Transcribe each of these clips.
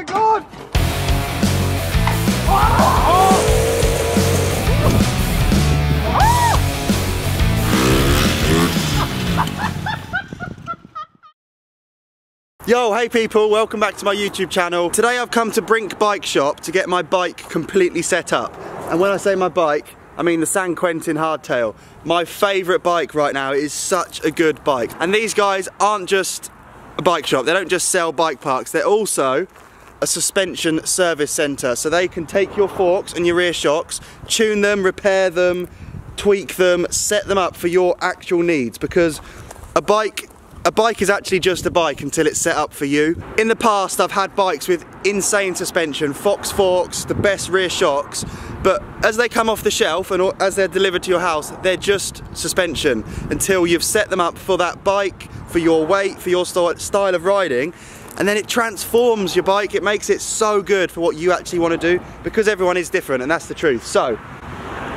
my god! Yo, hey people, welcome back to my YouTube channel. Today I've come to Brink Bike Shop to get my bike completely set up. And when I say my bike, I mean the San Quentin hardtail. My favourite bike right now. It is such a good bike. And these guys aren't just a bike shop, they don't just sell bike parts, they're also a suspension service centre. So they can take your forks and your rear shocks, tune them, repair them, tweak them, set them up for your actual needs, because a bike is actually just a bike until it's set up for you. In the past I've had bikes with insane suspension, Fox forks, the best rear shocks, but as they come off the shelf and as they're delivered to your house, they're just suspension until you've set them up for that bike, for your weight, for your style of riding, and then it transforms your bike. It makes it so good for what you actually want to do, because everyone is different and that's the truth. So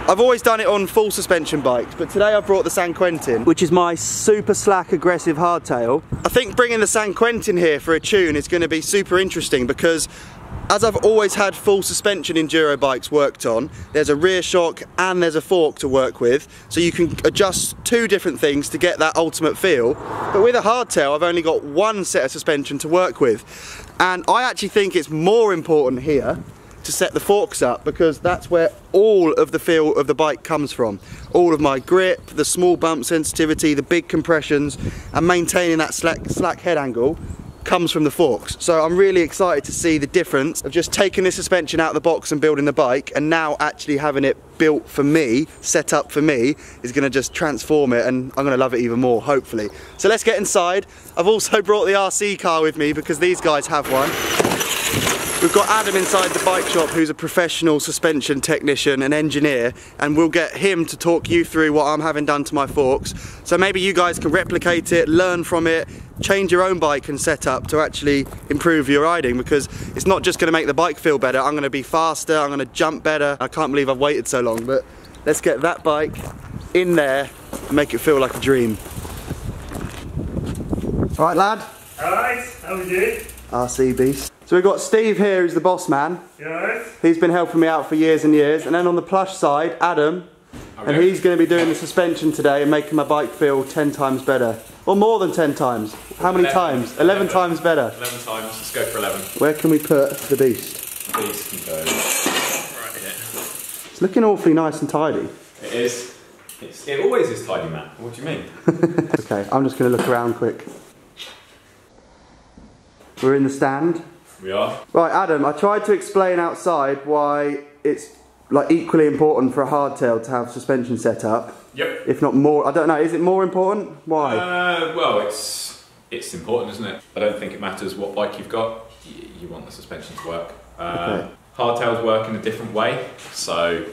I've always done it on full suspension bikes, but today I've brought the San Quentin, which is my super slack aggressive hardtail. I think bringing the San Quentin here for a tune is going to be super interesting, because as I've always had full suspension enduro bikes worked on, there's a rear shock and there's a fork to work with, so you can adjust two different things to get that ultimate feel. But with a hardtail I've only got one set of suspension to work with, and I actually think it's more important here to set the forks up, because that's where all of the feel of the bike comes from. All of my grip, the small bump sensitivity, the big compressions, and maintaining that slack head angle comes from the forks. So I'm really excited to see the difference of just taking the suspension out of the box and building the bike, and now actually having it built for me, set up for me, is gonna just transform it, and I'm gonna love it even more, hopefully. So let's get inside. I've also brought the RC car with me because these guys have one. We've got Adam inside the bike shop, who's a professional suspension technician and engineer, and we'll get him to talk you through what I'm having done to my forks. So maybe you guys can replicate it, learn from it, change your own bike and setup to actually improve your riding, because it's not just going to make the bike feel better. I'm going to be faster, I'm going to jump better. I can't believe I've waited so long, but let's get that bike in there and make it feel like a dream. Alright lad? Alright, how we doing? RC beast. So we've got Steve here, who's the boss man. Yes. He's been helping me out for years and years. And then on the Plush side, Adam. Okay. And he's going to be doing the suspension today and making my bike feel 10 times better. Or more than 10 times. How many times? 11 times better. 11 times, let's go for 11. Where can we put the beast? The beast can go right here. It's looking awfully nice and tidy. It is. It always is tidy, Matt. What do you mean? Okay, I'm just going to look around quick. We're in the stand. We are. Right, Adam, I tried to explain outside why it's like equally important for a hardtail to have suspension set up. Yep. If not more, I don't know, is it more important? Why? Well, it's important, isn't it? I don't think it matters what bike you've got. You want the suspension to work. Okay. Hardtails work in a different way. So,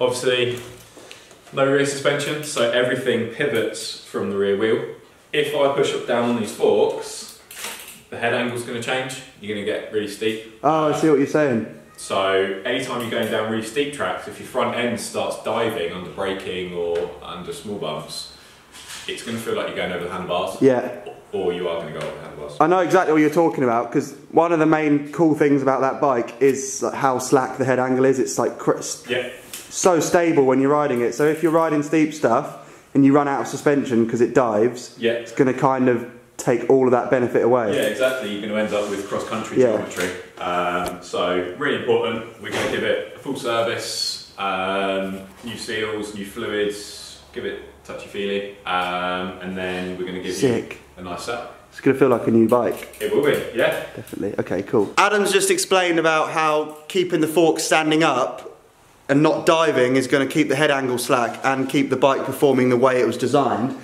obviously, no rear suspension, so everything pivots from the rear wheel. If I push up down on these forks, the head angle's going to change. You're going to get really steep. Oh, I see what you're saying. So anytime you're going down really steep tracks, if your front end starts diving under braking or under small bumps, it's going to feel like you're going over the handlebars. Yeah. Or you are going to go over the handlebars. I know exactly what you're talking about, because one of the main cool things about that bike is like how slack the head angle is. It's like so stable when you're riding it. So if you're riding steep stuff and you run out of suspension because it dives, it's going to kind of take all of that benefit away. Yeah, exactly. You're going to end up with cross-country geometry. So really important. We're going to give it a full service, new seals, new fluids, give it touchy-feely, and then we're going to give you a nice setup. It's going to feel like a new bike. It will be, yeah. Definitely. Okay, cool. Adam's just explained about how keeping the fork standing up and not diving is going to keep the head angle slack and keep the bike performing the way it was designed.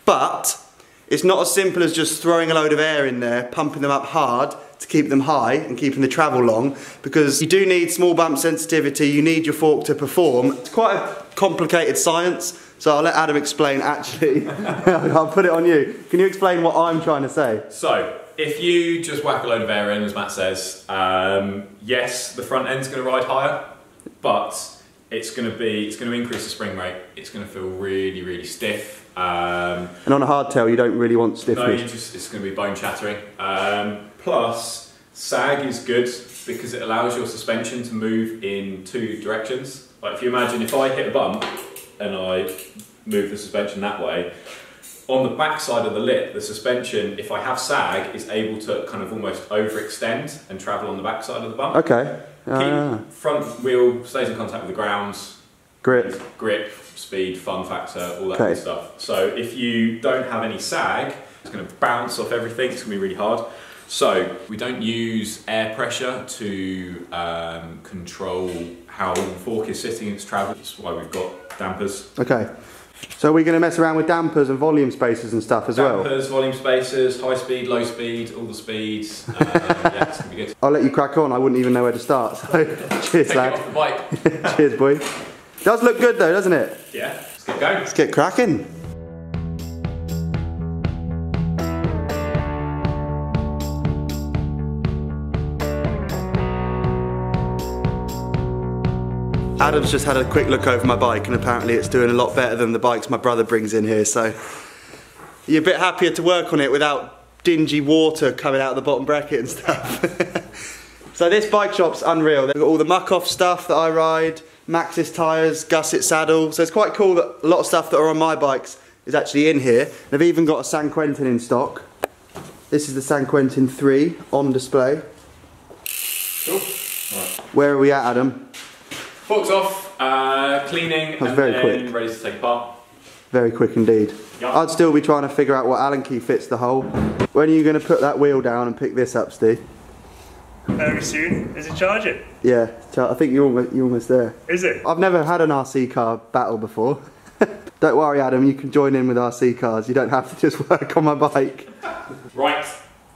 But it's not as simple as just throwing a load of air in there, pumping them up hard to keep them high and keeping the travel long, because you do need small bump sensitivity, you need your fork to perform. It's quite a complicated science, so I'll let Adam explain actually. I'll put it on you. Can you explain what I'm trying to say? So, if you just whack a load of air in, as Matt says, yes, the front end's going to ride higher, but it's going to increase the spring rate. It's going to feel really, really stiff. And on a hardtail, you don't really want stiffness. No, it's going to be bone chattering. Plus, Sag is good because it allows your suspension to move in two directions. Like if you imagine if I hit a bump and I move the suspension that way, on the back side of the lip, the suspension, if I have sag, is able to kind of almost overextend and travel on the back side of the bump. Okay. Front wheel stays in contact with the grounds. Grip, speed, fun factor, all that good stuff. So if you don't have any sag, it's going to bounce off everything, it's going to be really hard. So we don't use air pressure to control how the fork is sitting in its travel. That's why we've got dampers. Okay. So we're going to mess around with dampers and volume spacers and stuff as well? Dampers, volume spacers, high speed, low speed, all the speeds. Yeah, it's going to be good. I'll let you crack on, I wouldn't even know where to start. So cheers, Take lad. it off the bike. Cheers, boy. Does look good though, doesn't it? Yeah, let's get going. Let's get cracking. Adam's just had a quick look over my bike and apparently it's doing a lot better than the bikes my brother brings in here, so you're a bit happier to work on it without dingy water coming out of the bottom bracket and stuff. So this bike shop's unreal. They've got all the muck off stuff that I ride, Maxxis tyres, gusset saddle, so it's quite cool that a lot of stuff that are on my bikes is actually in here. They've even got a San Quentin in stock. This is the San Quentin 3 on display. Cool. Right. Where are we at, Adam? Forks off, cleaning, and very then quick. ready to take apart. Very quick indeed. Yep. I'd still be trying to figure out what Allen key fits the hole. When are you going to put that wheel down and pick this up, Steve? Very soon. Is it charging? Yeah, I think you're almost there. Is it? I've never had an RC car battle before. Don't worry, Adam, you can join in with RC cars. You don't have to just work on my bike. Right,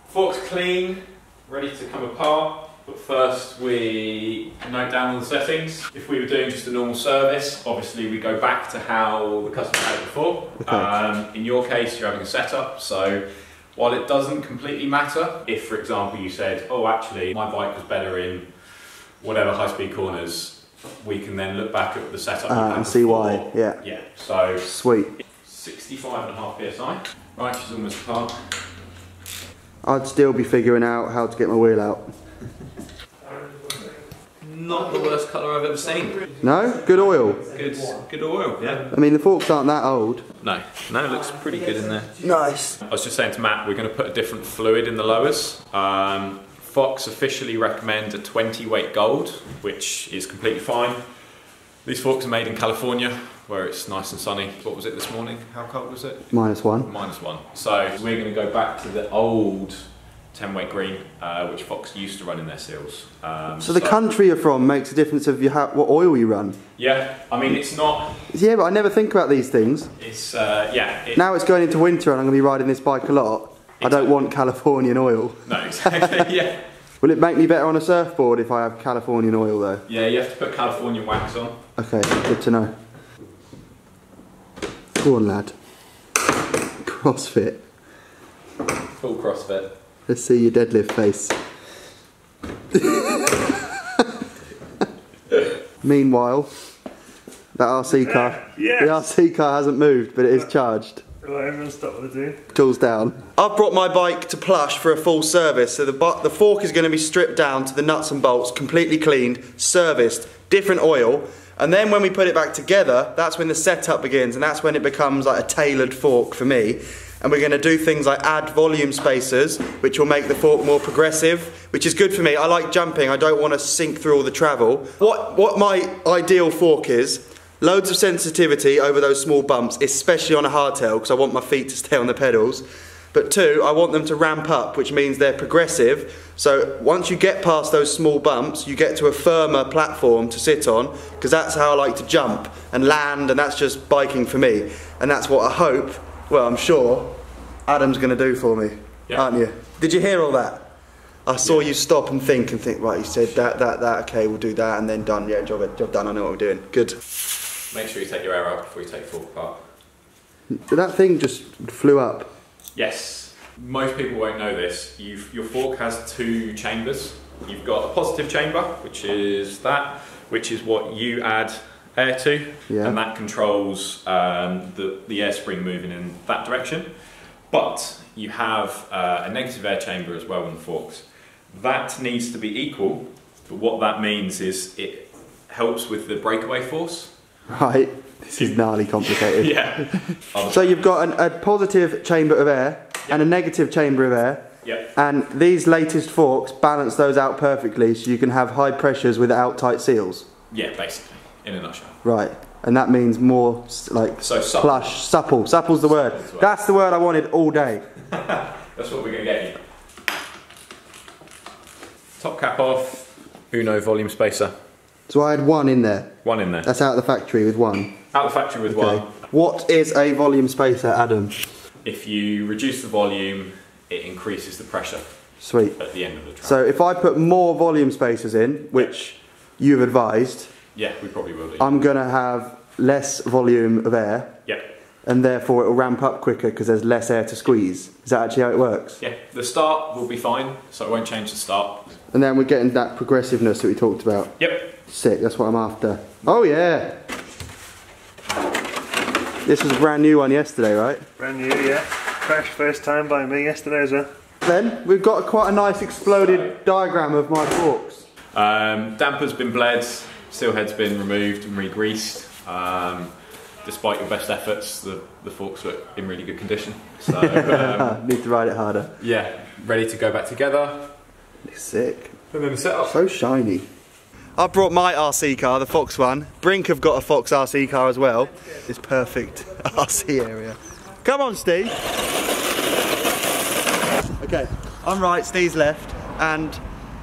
forks clean, ready to come apart. But first we note down all the settings. If we were doing just a normal service, obviously we go back to how the customer had it before. Okay. In your case, you're having a setup, so while it doesn't completely matter, if for example you said, oh actually my bike was better in whatever high-speed corners, we can then look back at the setup and see why, yeah. Yeah, so sweet. 65.5 psi. Right, she's almost apart. I'd still be figuring out how to get my wheel out. Not the worst colour I've ever seen. No? Good oil? Good oil, yeah. I mean, the forks aren't that old. No, it looks pretty good in there. Nice. I was just saying to Matt, we're going to put a different fluid in the lowers. Fox officially recommend a 20 weight gold, which is completely fine. These forks are made in California, where it's nice and sunny. What was it this morning? How cold was it? -1. -1. So we're going to go back to the old 10 weight green, which Fox used to run in their seals. So the country you're from makes a difference of what oil you run? Yeah, I mean it's not... Yeah, but I never think about these things. It's, yeah. Now it's going into winter and I'm going to be riding this bike a lot. I don't want Californian oil. No, exactly, yeah. Will it make me better on a surfboard if I have Californian oil though? Yeah, you have to put California wax on. Okay, good to know. Go on, lad. CrossFit. Full CrossFit. Let's see your deadlift face. Meanwhile, that RC car, yes. The RC car hasn't moved, but it is charged. Right, everyone stop what they're doing. Tools down. I've brought my bike to Plush for a full service, so the fork is going to be stripped down to the nuts and bolts, completely cleaned, serviced, different oil, and then when we put it back together, that's when the setup begins, and that's when it becomes like a tailored fork for me. And we're going to do things like add volume spacers, which will make the fork more progressive, which is good for me. I like jumping, I don't want to sink through all the travel. What my ideal fork is, loads of sensitivity over those small bumps, especially on a hardtail, because I want my feet to stay on the pedals. But two, I want them to ramp up, which means they're progressive. So once you get past those small bumps, you get to a firmer platform to sit on, because that's how I like to jump and land, and that's just biking for me. And that's what I hope, well, I'm sure Adam's going to do for me, aren't you? Did you hear all that? I saw you stop and think, right, you said that, okay, we'll do that, and then done. Yeah, job done, I know what we're doing. Good. Make sure you take your air out before you take the fork apart. That thing just flew up. Yes. Most people won't know this. Your fork has two chambers. You've got a positive chamber, which is what you add air to, and that controls the air spring moving in that direction. But you have a negative air chamber as well in the forks, That needs to be equal, but what that means is it helps with the breakaway force. Right, this is gnarly complicated. Yeah. So you've got a positive chamber of air and a negative chamber of air. Yep. And these latest forks balance those out perfectly so you can have high pressures without tight seals. Yeah, basically, in a nutshell. Right, and that means more like So supple. plush, supple. Supple's the word. That's the word I wanted all day. That's what we're going to get you. Top cap off, Uno volume spacer. So I had one in there. One in there. That's out of the factory with one. Out of the factory with Okay. one. What is a volume spacer, Adam? If you reduce the volume, it increases the pressure Sweet. at the end of the track. So if I put more volume spacers in, which you've advised, yeah, we probably will do. I'm going to have less volume of air. Yep. And therefore it will ramp up quicker because there's less air to squeeze. Is that actually how it works? Yeah, the start will be fine, so it won't change the start. And then we're getting that progressiveness that we talked about. Yep. Sick, that's what I'm after. Oh yeah! This was a brand new one yesterday, right? Brand new, yeah. Fresh first time by me yesterday as well. Then we've got quite a nice exploded diagram of my forks. Damper's been bled, seal head's been removed and re-greased. Despite your best efforts, the forks were in really good condition. So need to ride it harder. yeah, ready to go back together. Sick. And then the setup. So shiny. I brought my RC car, the Fox one. Brink have got a Fox RC car as well. It's perfect RC area. Come on, Steve. Okay, I'm right, Steve's left, and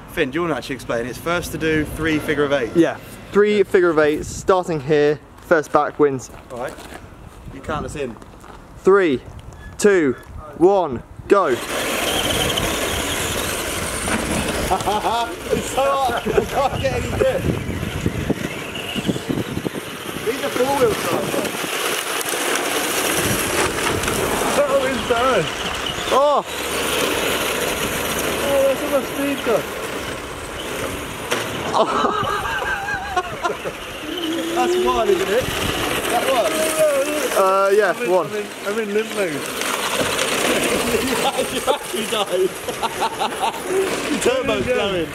Finn, do you want to actually explain? It's first to do 3 figure of 8. Yeah, 3 figure of 8s, starting here, first back wins. Alright, you count us in. 3, 2, 1, go. It's so hard, I can't get any grip. These are 4-wheel drive. Oh, it's bad. Oh! Oh, that's what my speed got. That's 1, isn't it? That 1? Yeah, 1. I'm in limp mode. You actually died. Your turbo's going.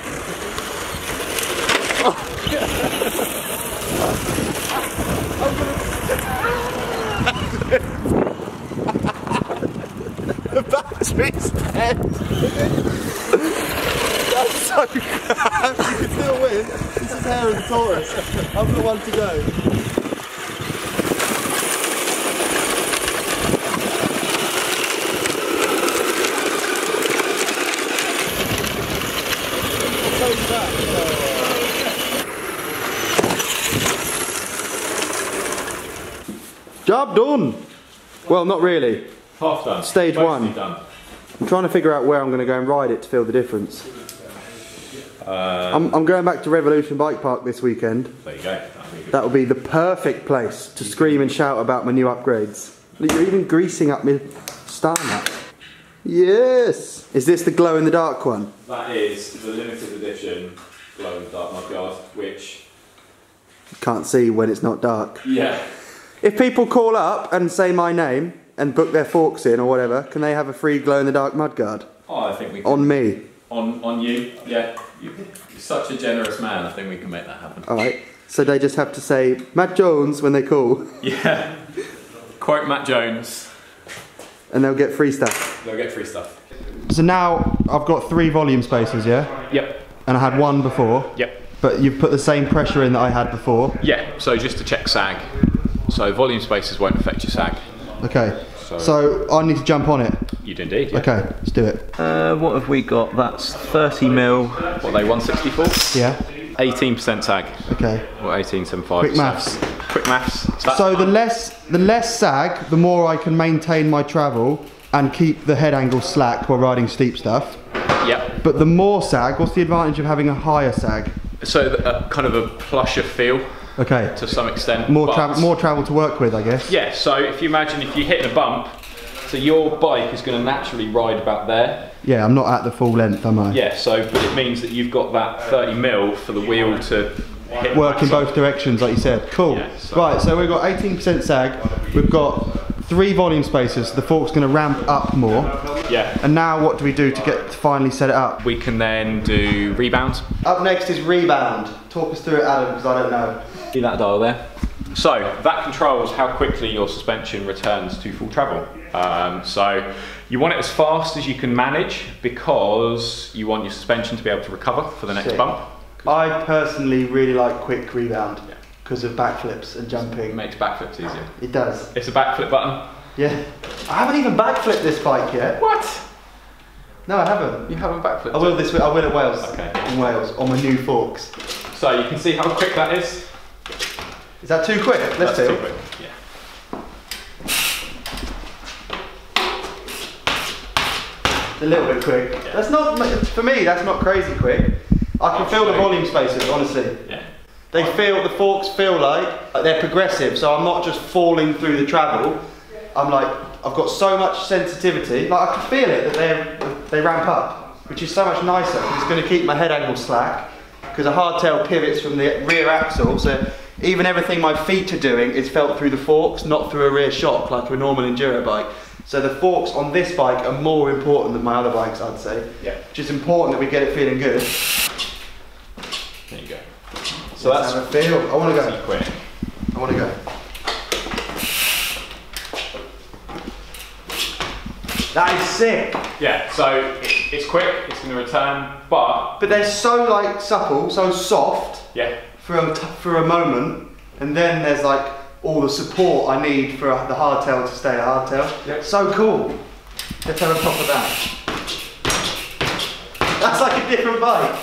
The battery's dead. That's so crap. You can still win. This is hair of the Taurus. I'm the one to go. Job done. Well, not really. Half done. Stage Mostly 1. done. I'm trying to figure out where I'm going to go and ride it to feel the difference. I'm going back to Revolution Bike Park this weekend. There you go. That will be the perfect place to scream and shout about my new upgrades. Look, you're even greasing up my star map. Yes! Is this the glow in the dark one? That is the limited edition glow in the dark mudguard, which You can't see when it's not dark. yeah. If people call up and say my name and book their forks in or whatever, can they have a free glow in the dark mudguard? Oh, I think we can. On me. On you, yeah. You're such a generous man. I think we can make that happen. Alright. So they just have to say Matt Jones when they call. Yeah. Quote Matt Jones. And they'll get free stuff. They'll get free stuff. So now I've got 3 volume spacers, yeah? Yep. And I had 1 before. Yep. But you've put the same pressure in that I had before. Yeah. So just to check sag. So volume spacers won't affect your sag. Okay. So I need to jump on it. You'd indeed. Yeah. Okay, let's do it. What have we got? That's 30 mil. What are they? 164. Yeah. 18% sag. Okay. Or 1875. Quick maths. Quick maths. So the less sag, the more I can maintain my travel and keep the head angle slack while riding steep stuff. Yep. But the more sag, what's the advantage of having a higher sag? So kind of a plusher feel. Okay. To some extent. More travel to work with, I guess. Yeah, so if you imagine if you hit a bump, so your bike is going to naturally ride about there. Yeah, I'm not at the full length, am I? Yeah, so but it means that you've got that 30 mil for the wheel to work in both directions, like you said. Cool. Yeah, so right, so we've got 18% sag, we've got 3 volume spacers, so the fork's going to ramp up more. Yeah. And now what do we do to finally set it up? We can then do rebound. Up next is rebound. Talk us through it, Adam, because I don't know. See that dial there? So that controls how quickly your suspension returns to full travel. So you want it as fast as you can manage because you want your suspension to be able to recover for the next bump. I personally really like quick rebound because of backflips and jumping. It makes backflips easier. It does. It's a backflip button. Yeah. I haven't even backflipped this bike yet. What? No, I haven't. You haven't backflipped? I will this week. I will at Wales. Okay. In Wales on my new forks. So you can see how quick that is. Is that too quick? Let's do. Too quick. Yeah. A little bit quick. Yeah. That's not, for me, that's not crazy quick. I can feel the volume spacers, honestly. Yeah. The forks feel like they're progressive, so I'm not just falling through the travel. I'm like, I've got so much sensitivity, like I can feel it that they ramp up, which is so much nicer because it's going to keep my head angle slack because a hardtail pivots from the rear axle, so even everything my feet are doing is felt through the forks, not through a rear shock like a normal enduro bike. So the forks on this bike are more important than my other bikes, I'd say. Yeah. Which is important that we get it feeling good. There you go. So let's have a feel. I want to go. Quick. I want to go. That is sick. Yeah, so it's quick, it's going to return, but they're so like supple, so soft. Yeah. For a moment, and then there's like all the support I need for the hardtail to stay a hardtail. Yeah. So cool. Let's have a pop of that. That's like a different bike.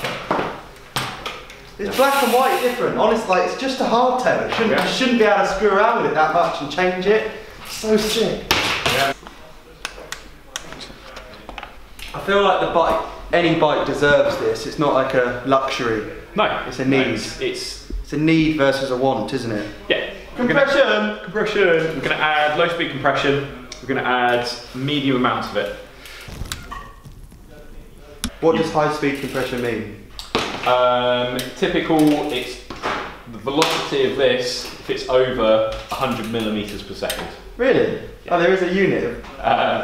It's black and white different. Honestly, like, it's just a hardtail. You shouldn't be able to screw around with it that much and change it. It's so sick. Yeah. I feel like any bike deserves this. It's not like a luxury. No. It's a need. It's a need versus a want, isn't it? Yeah. Compression! Compression. We're going to add low speed compression. We're going to add medium amounts of it. What does high speed compression mean? Typical, it's the velocity of this if it's over 100 millimeters per second. Really? Yeah. Oh, there is a unit.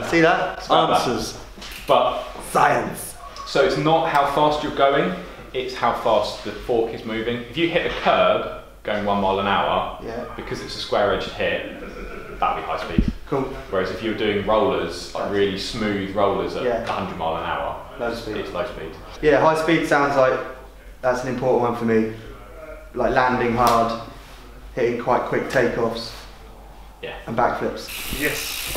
See that? Answers. But science. So it's not how fast you're going, it's how fast the fork is moving. If you hit a curb going 1 mile an hour, because it's a square-edged hit, that'd be high speed. Cool. Whereas if you're doing rollers, like really smooth rollers at 100 mile an hour, low speed. It's low speed. Yeah, high speed sounds like that's an important one for me. Like landing hard, hitting quite quick takeoffs, and backflips. Yes.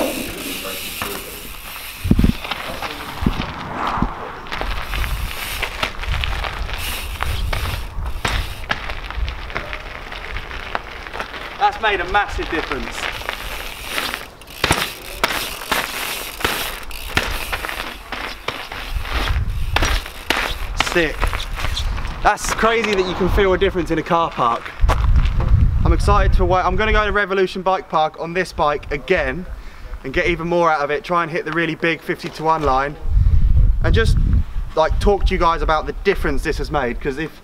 That's made a massive difference. Sick. That's crazy that you can feel a difference in a car park. I'm excited to wait. I'm going to go to Revolution Bike Park on this bike again and get even more out of it, try and hit the really big 50-to-1 line and just like talk to you guys about the difference this has made, because if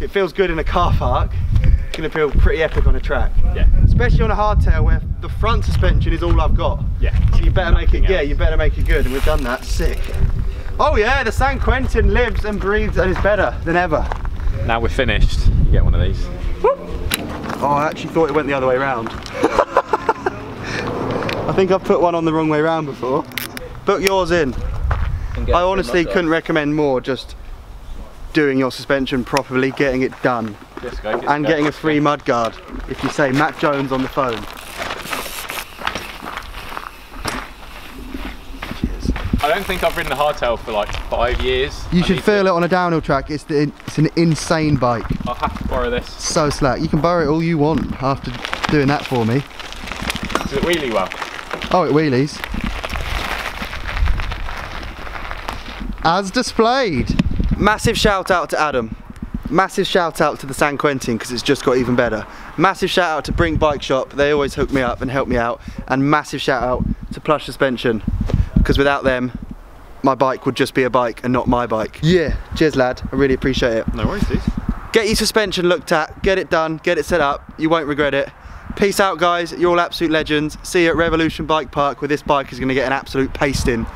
it feels good in a car park, it's going to feel pretty epic on a track. Yeah. Especially on a hardtail where the front suspension is all I've got. Yeah. So you better make it, you better make it good, and we've done that. Sick. Oh yeah, the San Quentin lives and breathes and is better than ever. Now we're finished, you get one of these. Whoop. Oh, I actually thought it went the other way around. I think I've put one on the wrong way around before. Book yours in. I honestly couldn't recommend more, just doing your suspension properly, getting it done. And getting a free mudguard if you say Matt Jones on the phone. Cheers. I don't think I've ridden a hardtail for like 5 years. You should feel it on a downhill track. It's an insane bike. I'll have to borrow this. So slack. You can borrow it all you want after doing that for me. Does it wheelie well? Oh, it wheelies. As displayed. Massive shout out to Adam. Massive shout out to the San Quentin because it's just got even better. Massive shout out to Brink Bike Shop. They always hook me up and help me out. And massive shout out to Plush Suspension because without them, my bike would just be a bike and not my bike. Yeah, cheers lad. I really appreciate it. No worries, dude. Get your suspension looked at, get it done, get it set up. You won't regret it. Peace out, guys. You're all absolute legends. See you at Revolution Bike Park, where this bike is going to get an absolute pasting.